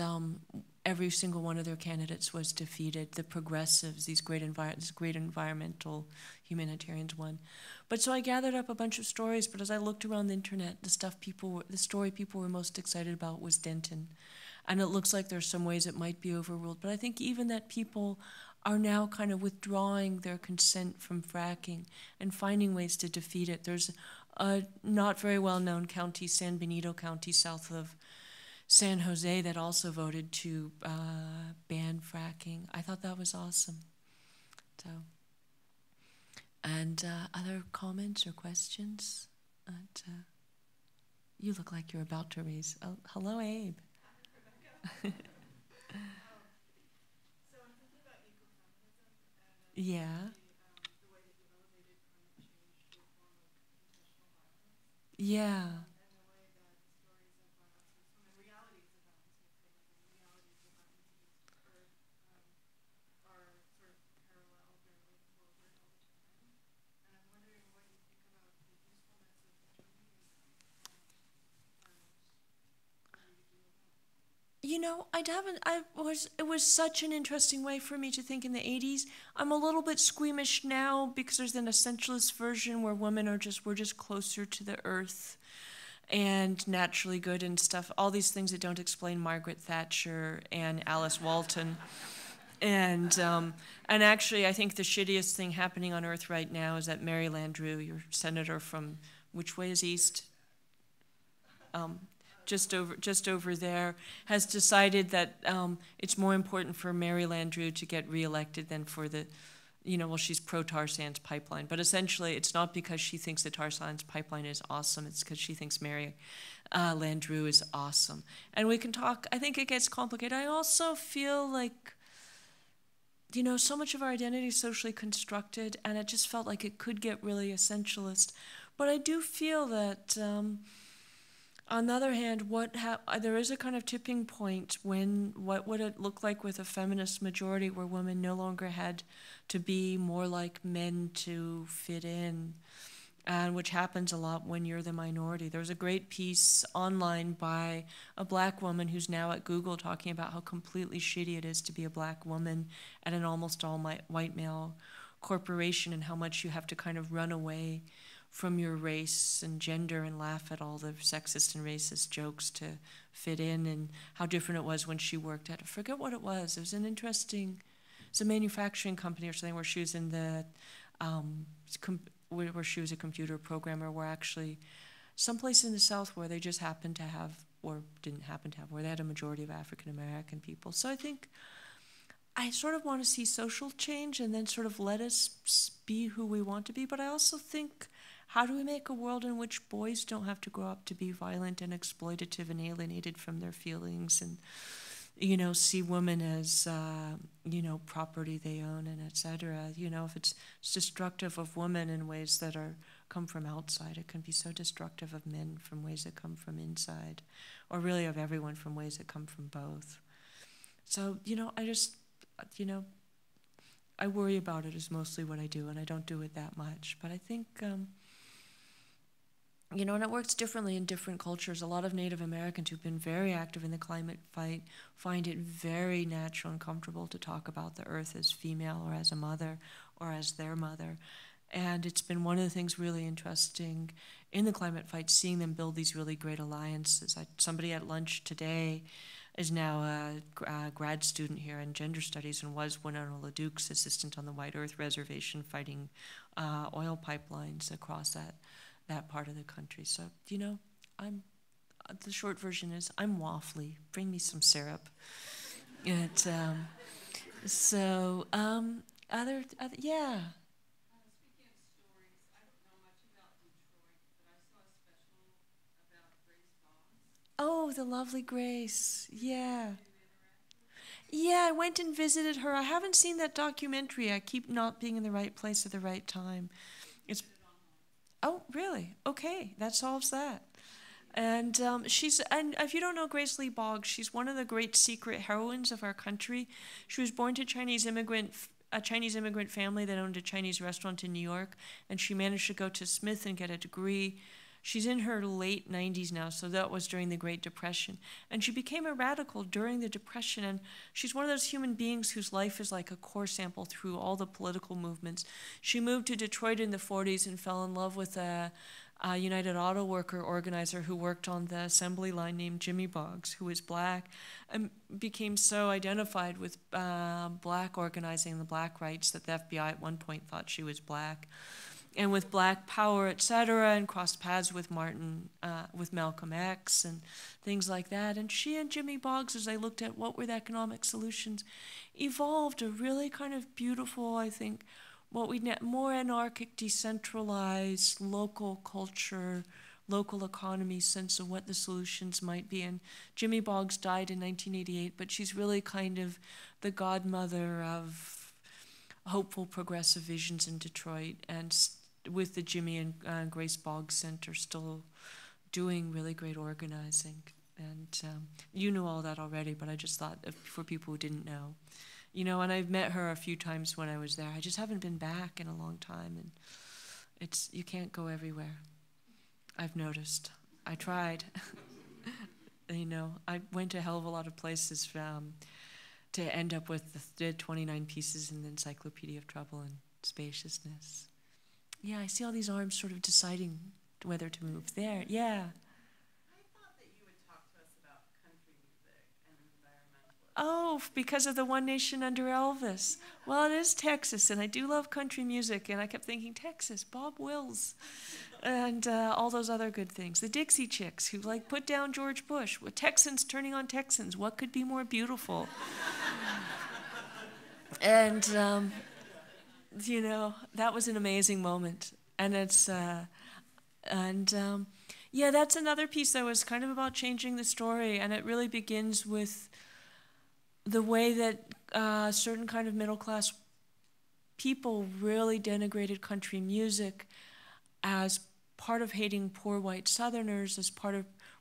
every single one of their candidates was defeated. The progressives, these great environmental humanitarians won. But so I gathered up a bunch of stories, but as I looked around the internet, the story people were most excited about was Denton. And it looks like there's some ways it might be overruled. But I think even that people are now kind of withdrawing their consent from fracking and finding ways to defeat it. There's a not very well-known county, San Benito County, south of San Jose, that also voted to ban fracking. I thought that was awesome. So, and other comments or questions? You look like you're about to raise. Oh, hello, Abe. Yeah. Yeah. You know, it was such an interesting way for me to think in the 80s. I'm a little bit squeamish now because there's an essentialist version where we're just closer to the earth and naturally good and stuff. All these things that don't explain Margaret Thatcher and Alice Walton. And actually, I think the shittiest thing happening on earth right now is that Mary Landrieu, your senator from, which way is east? Just over there, has decided that it's more important for Mary Landrieu to get reelected than for the, she's pro-tar sands pipeline. But essentially, it's not because she thinks the tar sands pipeline is awesome. It's because she thinks Mary Landrieu is awesome. And we can talk, I think it gets complicated. I also feel like, so much of our identity is socially constructed, and it just felt like it could get really essentialist. But I do feel that... on the other hand, there is a kind of tipping point when what would it look like with a feminist majority where women no longer had to be more like men to fit in, and which happens a lot when you're the minority. There was a great piece online by a black woman who's now at Google talking about how completely shitty it is to be a black woman at an almost all white male corporation, and how much you have to kind of run away from your race and gender and laugh at all the sexist and racist jokes to fit in, and how different it was when she worked at, I forget what it was. It was it's a manufacturing company or something where she was in the, where she was a computer programmer, where actually someplace in the South where they just happened to have, or didn't happen to have, where they had a majority of African American people. So I think I sort of want to see social change and then sort of let us be who we want to be. But I also think, how do we make a world in which boys don't have to grow up to be violent and exploitative and alienated from their feelings, and, see women as, property they own, and et cetera. If it's destructive of women in ways that come from outside, it can be so destructive of men from ways that come from inside, or really of everyone from ways that come from both. So, I worry about it is mostly what I do, and I don't do it that much. But I think, and it works differently in different cultures. A lot of Native Americans who've been very active in the climate fight find it very natural and comfortable to talk about the earth as female or as a mother or as their mother. And it's been one of the things really interesting in the climate fight, seeing them build these really great alliances. Somebody at lunch today is now a grad student here in gender studies and was Winona LaDuke's assistant on the White Earth Reservation fighting oil pipelines across that part of the country. So, the short version is I'm waffly. Bring me some syrup. Yeah. Speaking of stories, I don't know much about Detroit, but I saw a special about Grace Boggs. Oh, the lovely Grace. Yeah. Yeah, I went and visited her. I haven't seen that documentary. I keep not being in the right place at the right time. Oh, really? Okay, that solves that. And and if you don't know Grace Lee Boggs, she's one of the great secret heroines of our country. She was born to a Chinese immigrant family that owned a Chinese restaurant in New York, and she managed to go to Smith and get a degree She's in her late 90s now, so that was during the Great Depression. And she became a radical during the Depression, and she's one of those human beings whose life is like a core sample through all the political movements. She moved to Detroit in the 40s and fell in love with a United Auto Worker organizer who worked on the assembly line named Jimmy Boggs, who was black, and became so identified with black organizing and the black rights that the FBI at one point thought she was black. And with Black Power, et cetera, and crossed paths with with Malcolm X and things like that. And she and Jimmy Boggs, as they looked at what were the economic solutions, evolved a really kind of beautiful, I think, more anarchic, decentralized, local culture, local economy sense of what the solutions might be. And Jimmy Boggs died in 1988, but she's really kind of the godmother of hopeful progressive visions in Detroit, and with the Jimmy and Grace Boggs Center still doing really great organizing. And you knew all that already, but I just thought for people who didn't know. And I've met her a few times when I was there. I just haven't been back in a long time, and you can't go everywhere. I've noticed. I tried. I went to a hell of a lot of places to end up with the 29 pieces in the Encyclopedia of Trouble and Spaciousness. Yeah, I see all these arms sort of deciding whether to move there. Yeah. I thought that you would talk to us about country music and environmentalism. Oh, because of the One Nation Under Elvis. Well, it is Texas, and I do love country music, and I kept thinking, Texas, Bob Wills, and all those other good things. The Dixie Chicks, who put down George Bush. With Texans turning on Texans, what could be more beautiful? And, that was an amazing moment. And that's another piece that was kind of about changing the story, and it really begins with the way that certain kind of middle-class people really denigrated country music as part of hating poor white Southerners,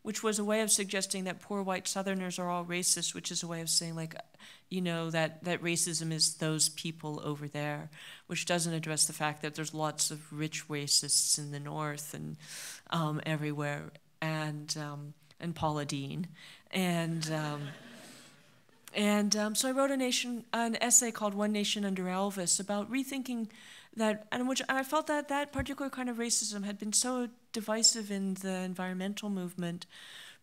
which was a way of suggesting that poor white Southerners are all racist, which is a way of saying that racism is those people over there, which doesn't address the fact that there's lots of rich racists in the North and everywhere, and Paula Deen, so I wrote an essay called One Nation Under Elvis about rethinking that, and which I felt that particular kind of racism had been so divisive in the environmental movement,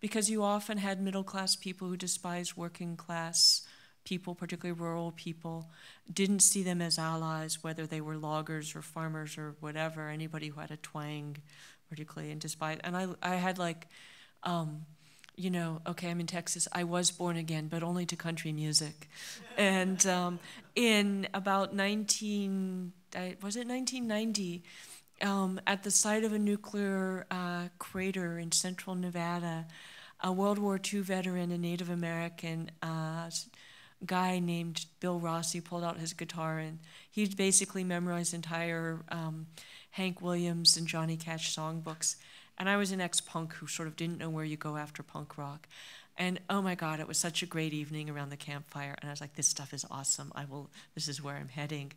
because you often had middle-class people who despised working-class people, particularly rural people, didn't see them as allies, whether they were loggers or farmers or whatever, anybody who had a twang, particularly, and despised. And I had okay, I'm in Texas. I was born again, but only to country music. And in about 1990, at the site of a nuclear crater in central Nevada, a World War II veteran, a Native American guy named Bill Rossi pulled out his guitar, and he basically memorized entire Hank Williams and Johnny Cash songbooks. And I was an ex-punk who sort of didn't know where you go after punk rock. And oh my God, it was such a great evening around the campfire. And I was like, this stuff is awesome. This is where I'm heading.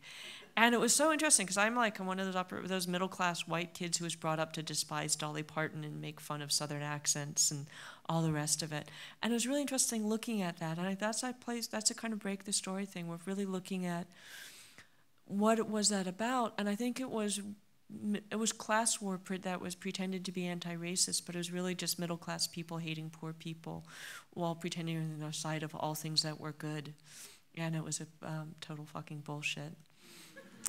And it was so interesting, because I'm one of those middle-class white kids who was brought up to despise Dolly Parton and make fun of Southern accents and all the rest of it. And it was really interesting looking at that. And that's a kind of break the story thing. We're really looking at what was that about. And I think it was class war that was pretended to be anti-racist, but it was really just middle-class people hating poor people while pretending on the side of all things that were good. And it was a total fucking bullshit.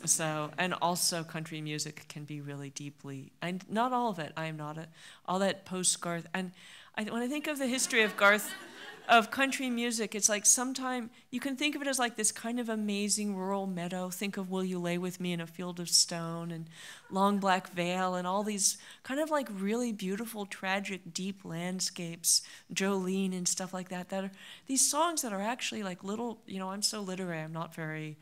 So, and also country music can be really deeply, and not all of it, I am not all that post-Garth, and when I think of the history of country music, it's like sometime you can think of it as this kind of amazing rural meadow. Think of Will You Lay With Me in a Field of Stone and Long Black Veil and all these kind of really beautiful, tragic, deep landscapes, Jolene and stuff like that are these songs that are actually little, I'm so literary, I'm not very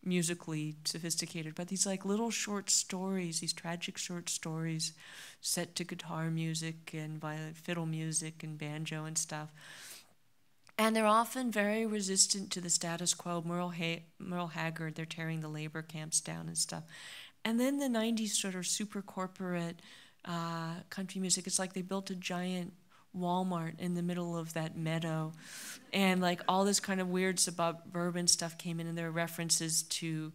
musically sophisticated, but these little short stories, these tragic short stories set to guitar music and fiddle music and banjo and stuff. And they're often very resistant to the status quo. Merle Haggard, they're tearing the labor camps down and stuff. And then the 90s sort of super corporate country music. It's like they built a giant Walmart in the middle of that meadow, and like all this kind of weird suburban stuff came in, and there are references to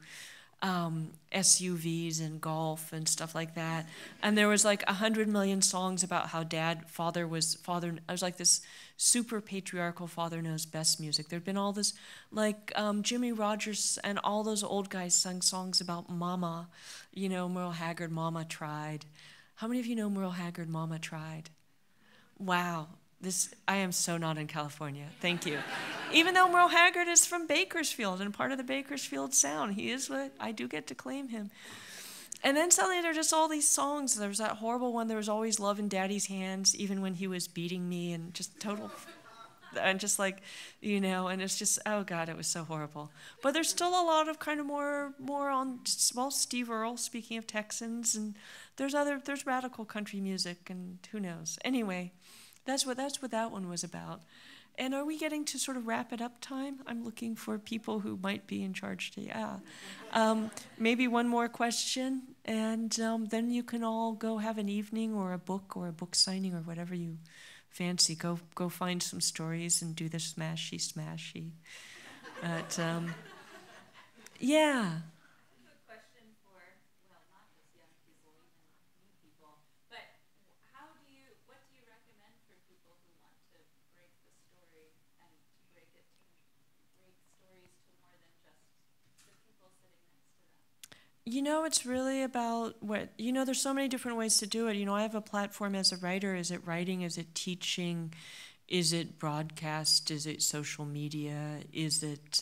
SUVs and golf and stuff like that. And there was like 100 million songs about how father. I was like this super patriarchal father knows best music. There'd been all this, like Jimmy Rogers and all those old guys sung songs about mama. You know, Merle Haggard, Mama Tried. How many of you know Merle Haggard, Mama Tried? Wow. I am so not in California. Thank you. Even though Merle Haggard is from Bakersfield and part of the Bakersfield sound, I do get to claim him. And then suddenly there are just all these songs. There was that horrible one, There Was Always Love in Daddy's Hands, even when he was beating me, and just total, and just like, you know, and it's just, oh God, it was so horrible. But there's still a lot of kind of more on, well, Steve Earle, speaking of Texans, and there's radical country music, and who knows. Anyway, that's what that one was about. And are we getting to sort of wrap it up time? I'm looking for people who might be in charge to, maybe one more question, and then you can all go have an evening or a book signing or whatever you fancy. Go find some stories and do the smashy. But, yeah. You know, it's really about there's so many different ways to do it. You know, I have a platform as a writer. Is it writing? Is it teaching? Is it broadcast? Is it social media? Is it,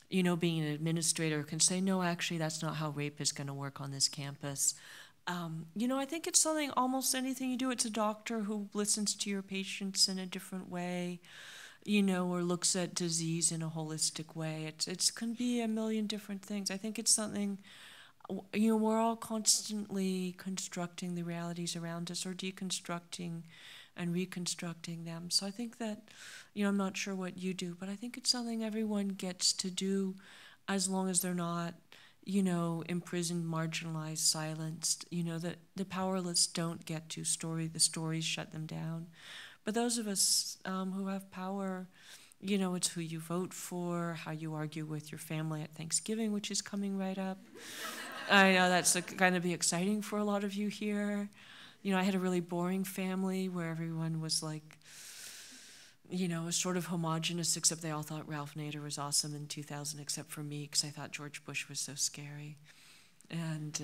being an administrator can say, no, actually, that's not how rape is going to work on this campus. I think it's something, almost anything you do. It's a doctor who listens to your patients in a different way, or looks at disease in a holistic way. It can be a million different things. I think it's something, we're all constantly constructing the realities around us or deconstructing and reconstructing them. So I think that, I'm not sure what you do, but I think it's something everyone gets to do as long as they're not, imprisoned, marginalized, silenced. That the powerless don't get to the stories shut them down. But those of us who have power, it's who you vote for, how you argue with your family at Thanksgiving, which is coming right up. I know that's going to be exciting for a lot of you here. I had a really boring family where everyone was like, sort of homogenous, except they all thought Ralph Nader was awesome in 2000, except for me, because I thought George Bush was so scary. And...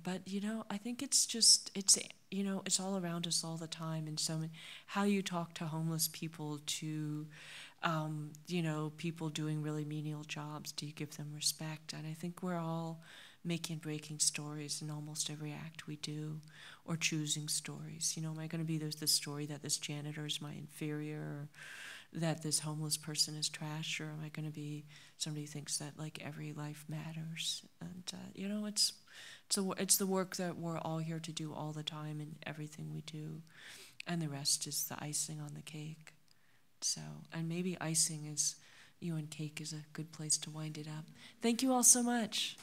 but I think it's all around us all the time. And so how you talk to homeless people, to people doing really menial jobs, do you give them respect? And I think we're all making and breaking stories in almost every act we do, or choosing stories. Am I going to be the story that this janitor is my inferior, or that this homeless person is trash, or am I going to be somebody who thinks that like every life matters? And it's the work that we're all here to do all the time in everything we do, and the rest is the icing on the cake. So, and maybe icing is, and cake is a good place to wind it up. Thank you all so much.